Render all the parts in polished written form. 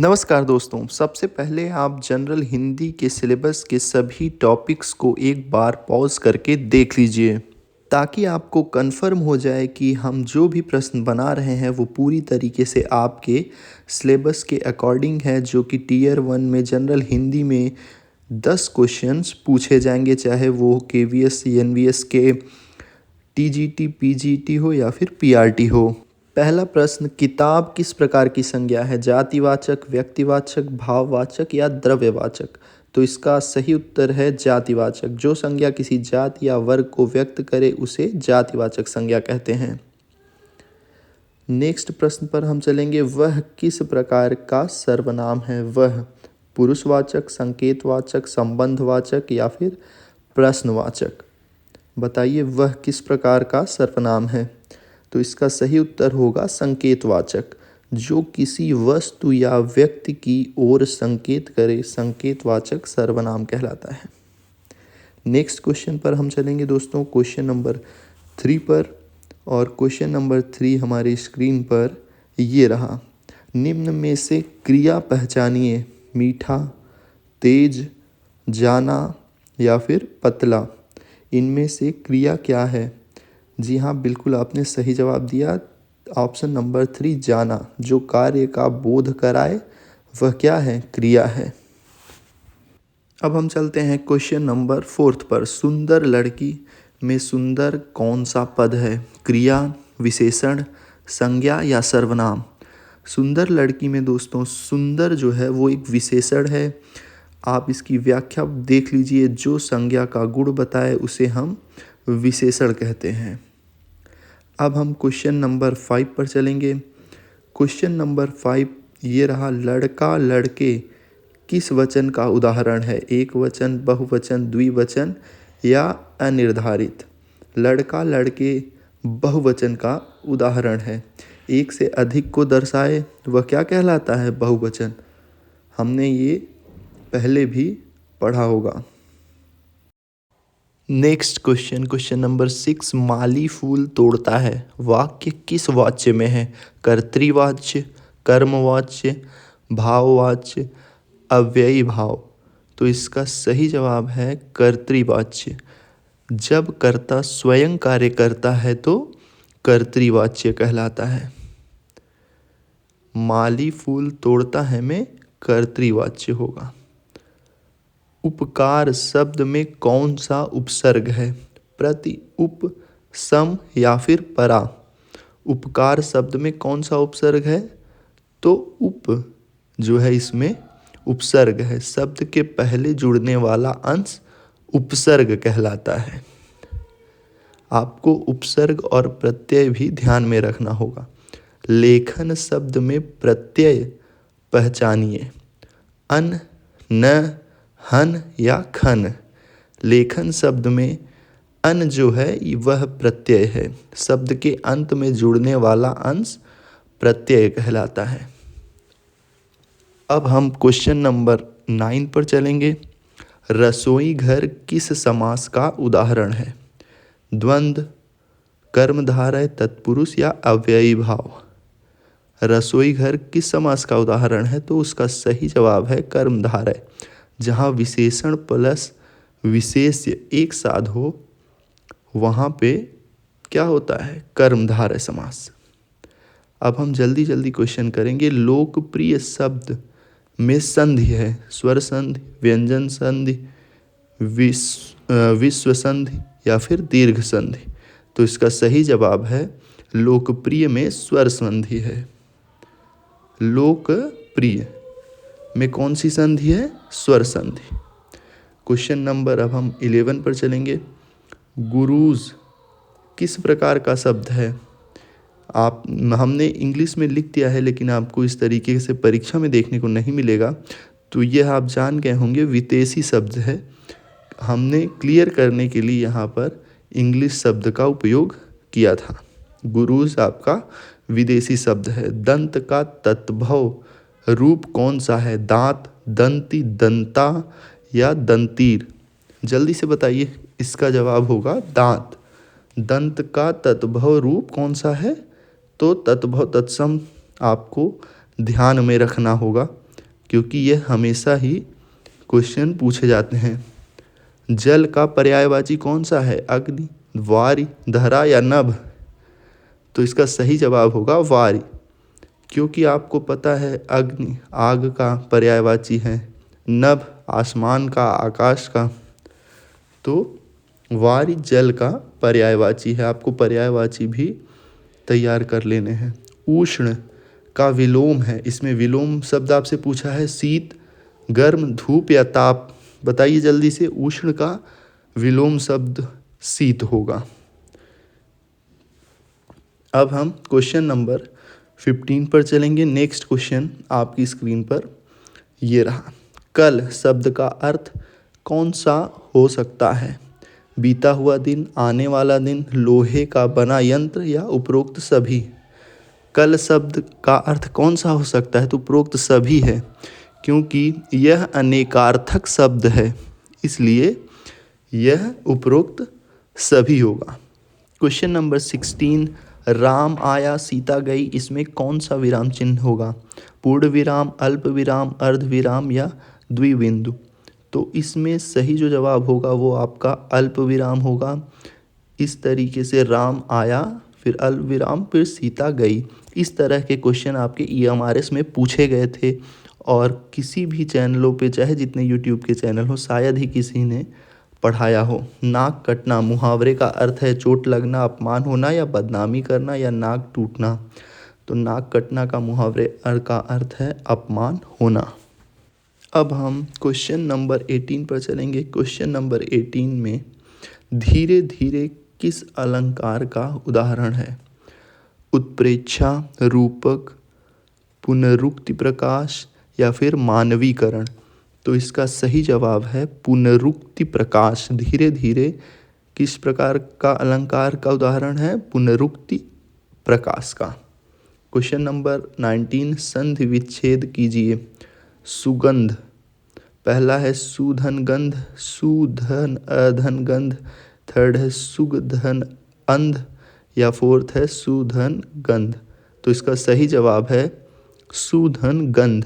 नमस्कार दोस्तों, सबसे पहले आप जनरल हिंदी के सिलेबस के सभी टॉपिक्स को एक बार पॉज करके देख लीजिए ताकि आपको कंफर्म हो जाए कि हम जो भी प्रश्न बना रहे हैं वो पूरी तरीके से आपके सिलेबस के अकॉर्डिंग है। जो कि टीयर 1 में जनरल हिंदी में 10 क्वेश्चंस पूछे जाएंगे, चाहे वो केवीएस एनवीएस के टीजीटी पीजीटी हो या फिर पीआरटी हो। पहला प्रश्न, किताब किस प्रकार की संज्ञा है? जातिवाचक, व्यक्तिवाचक, भाववाचक या द्रव्यवाचक? तो इसका सही उत्तर है जातिवाचक। जो संज्ञा किसी जाति या वर्ग को व्यक्त करे उसे जातिवाचक संज्ञा कहते हैं। नेक्स्ट प्रश्न पर हम चलेंगे, वह किस प्रकार का सर्वनाम है? वह पुरुषवाचक, संकेतवाचक, संबंधवाचक या फिर प्रश्नवाचक? बताइए वह किस प्रकार का सर्वनाम है? तो इसका सही उत्तर होगा संकेतवाचक। जो किसी वस्तु या व्यक्ति की ओर संकेत करे संकेतवाचक सर्वनाम कहलाता है। नेक्स्ट क्वेश्चन पर हम चलेंगे दोस्तों, क्वेश्चन नंबर 3 पर। और क्वेश्चन नंबर 3 हमारी स्क्रीन पर ये रहा। निम्न में से क्रिया पहचानिए, मीठा, तेज, जाना या फिर पतला। इनमें से क्रिया क्या है? जी हाँ, बिल्कुल आपने सही जवाब दिया। ऑप्शन नंबर 3 जाना। जो कार्य का बोध कराए वह क्या है? क्रिया है। अब हम चलते हैं क्वेश्चन नंबर 4 पर। सुंदर लड़की में सुंदर कौन सा पद है? क्रिया, विशेषण, संज्ञा या सर्वनाम? सुंदर लड़की में दोस्तों सुंदर जो है वो एक विशेषण है। आप इसकी व्याख्या देख लीजिए। जो संज्ञा का गुण बताए उसे हम विशेषण कहते हैं। अब हम क्वेश्चन नंबर 5 पर चलेंगे। क्वेश्चन नंबर 5 ये रहा। लड़का, लड़के किस वचन का उदाहरण है? एक वचन, बहुवचन, द्विवचन या अनिर्धारित? लड़का, लड़के बहुवचन का उदाहरण है। एक से अधिक को दर्शाए वह क्या कहलाता है? बहुवचन। हमने ये पहले भी पढ़ा होगा। नेक्स्ट क्वेश्चन, क्वेश्चन नंबर 6, माली फूल तोड़ता है। वाक्य किस वाच्य में है? कर्तृवाच्य, कर्मवाच्य, भाववाच्य, अव्ययी भाव? तो इसका सही जवाब है कर्तृवाच्य। जब कर्ता स्वयं कार्य करता है तो कर्तृवाच्य कहलाता है। माली फूल तोड़ता है में कर्तृवाच्य होगा। उपकार शब्द में कौन सा उपसर्ग है? प्रति, उप, सम या फिर परा? उपकार शब्द में कौन सा उपसर्ग है? तो उप जो है इसमें उपसर्ग है। शब्द के पहले जुड़ने वाला अंश उपसर्ग कहलाता है। आपको उपसर्ग और प्रत्यय भी ध्यान में रखना होगा। लेखन शब्द में प्रत्यय पहचानिए। अन, न, हन या खन? लेखन शब्द में अन जो है वह प्रत्यय है। शब्द के अंत में जुड़ने वाला अंश प्रत्यय कहलाता है। अब हम क्वेश्चन नंबर 9 पर चलेंगे। रसोई घर किस समास का उदाहरण है? द्वंद्व, कर्मधारय, तत्पुरुष या अव्ययी भाव? रसोई घर किस समास का उदाहरण है? तो उसका सही जवाब है कर्मधारय। जहाँ विशेषण प्लस विशेष्य एक साथ हो वहाँ पे क्या होता है? कर्मधारय समास। अब हम जल्दी जल्दी क्वेश्चन करेंगे। लोकप्रिय शब्द में संधि है। स्वर संधि, व्यंजन संधि, विश्व संधि या फिर दीर्घ संधि? तो इसका सही जवाब है लोकप्रिय में स्वर संधि है। लोकप्रिय में कौन सी संधि है? स्वर संधि। क्वेश्चन नंबर अब हम 11 पर चलेंगे। गुरूज किस प्रकार का शब्द है? हमने इंग्लिश में लिख दिया है लेकिन आपको इस तरीके से परीक्षा में देखने को नहीं मिलेगा। तो यह आप जान गए होंगे विदेशी शब्द है। हमने क्लियर करने के लिए यहाँ पर इंग्लिश शब्द का उपयोग किया था। गुरूज आपका विदेशी शब्द है। दंत का तत्भव रूप कौन सा है? दांत, दंती, दंता या दंतीर? जल्दी से बताइए। इसका जवाब होगा दांत। दंत का तत्भव रूप कौन सा है? तो तत्भव तत्सम आपको ध्यान में रखना होगा। क्योंकि यह हमेशा ही क्वेश्चन पूछे जाते हैं। जल का पर्यायवाची कौन सा है? अग्नि, वारि, धरा या नभ? तो इसका सही जवाब होगा वारि, क्योंकि आपको पता है अग्नि आग का पर्यायवाची है, नभ आसमान का, आकाश का, तो वारि जल का पर्यायवाची है। आपको पर्यायवाची भी तैयार कर लेने हैं। उष्ण का विलोम है, इसमें विलोम शब्द आपसे पूछा है शीत, गर्म, धूप या ताप? बताइए जल्दी से। उष्ण का विलोम शब्द शीत होगा। अब हम क्वेश्चन नंबर 15 पर चलेंगे। नेक्स्ट क्वेश्चन आपकी स्क्रीन पर ये रहा। कल शब्द का अर्थ कौन सा हो सकता है? बीता हुआ दिन, आने वाला दिन, लोहे का बना यंत्र या उपरोक्त सभी? कल शब्द का अर्थ कौन सा हो सकता है? तो उपरोक्त सभी है, क्योंकि यह अनेकार्थक शब्द है, इसलिए यह उपरोक्त सभी होगा। क्वेश्चन नंबर 16, राम आया सीता गई, इसमें कौन सा विराम चिन्ह होगा? पूर्ण विराम, अल्प विराम, अर्ध विराम या द्विबिंदु? तो इसमें सही जो जवाब होगा वो आपका अल्प विराम होगा। इस तरीके से राम आया, फिर अल्प विराम, फिर सीता गई। इस तरह के क्वेश्चन आपके EMRS में पूछे गए थे और किसी भी चैनलों पे, चाहे जितने यूट्यूब के चैनल हो, शायद ही किसी ने पढ़ाया हो। नाक कटना मुहावरे का अर्थ है चोट लगना, अपमान होना या बदनामी करना या नाक टूटना? तो नाक कटना का मुहावरे का अर्थ है अपमान होना। अब हम क्वेश्चन नंबर 18 पर चलेंगे। क्वेश्चन नंबर 18 में धीरे धीरे किस अलंकार का उदाहरण है? उत्प्रेक्षा, रूपक, पुनरुक्ति प्रकाश या फिर मानवीकरण? तो इसका सही जवाब है पुनरुक्ति प्रकाश। धीरे धीरे किस प्रकार का अलंकार का उदाहरण है? पुनरुक्ति प्रकाश का। क्वेश्चन नंबर 19, संधि विच्छेद कीजिए। सुगंध, पहला है सुधन गंध, सुधन अधन गंध, थर्ड है सुगधन अंध या फोर्थ है सुधन गंध? तो इसका सही जवाब है सुधन गंध।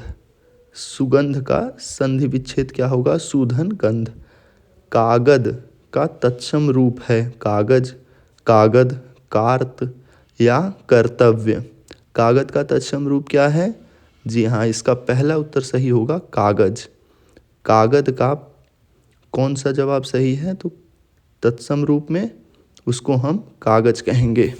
सुगंध का संधि विच्छेद क्या होगा? सुधन गंध। कागद का तत्सम रूप है कागज, कागद, कार्त या कर्तव्य? कागद का तत्सम रूप क्या है? जी हाँ, इसका पहला उत्तर सही होगा कागज। कागद का कौन सा जवाब सही है? तो तत्सम रूप में उसको हम कागज कहेंगे।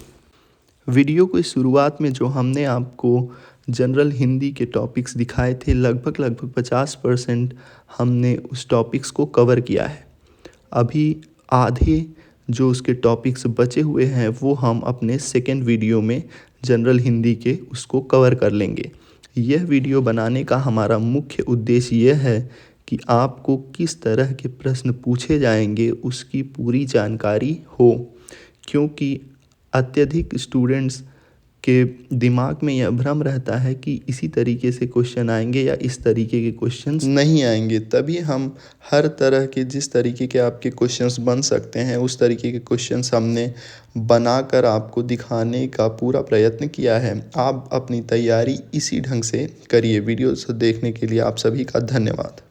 वीडियो की शुरुआत में जो हमने आपको जनरल हिंदी के टॉपिक्स दिखाए थे, लगभग 50% हमने उस टॉपिक्स को कवर किया है। अभी आधे जो उसके टॉपिक्स बचे हुए हैं वो हम अपने सेकेंड वीडियो में जनरल हिंदी के उसको कवर कर लेंगे। यह वीडियो बनाने का हमारा मुख्य उद्देश्य यह है कि आपको किस तरह के प्रश्न पूछे जाएंगे उसकी पूरी जानकारी हो, क्योंकि अत्यधिक स्टूडेंट्स के दिमाग में यह भ्रम रहता है कि इसी तरीके से क्वेश्चन आएंगे या इस तरीके के क्वेश्चंस नहीं आएंगे। तभी हम हर तरह के जिस तरीके के आपके क्वेश्चंस बन सकते हैं उस तरीके के क्वेश्चंस हमने बनाकर आपको दिखाने का पूरा प्रयत्न किया है। आप अपनी तैयारी इसी ढंग से करिए। वीडियो देखने के लिए आप सभी का धन्यवाद।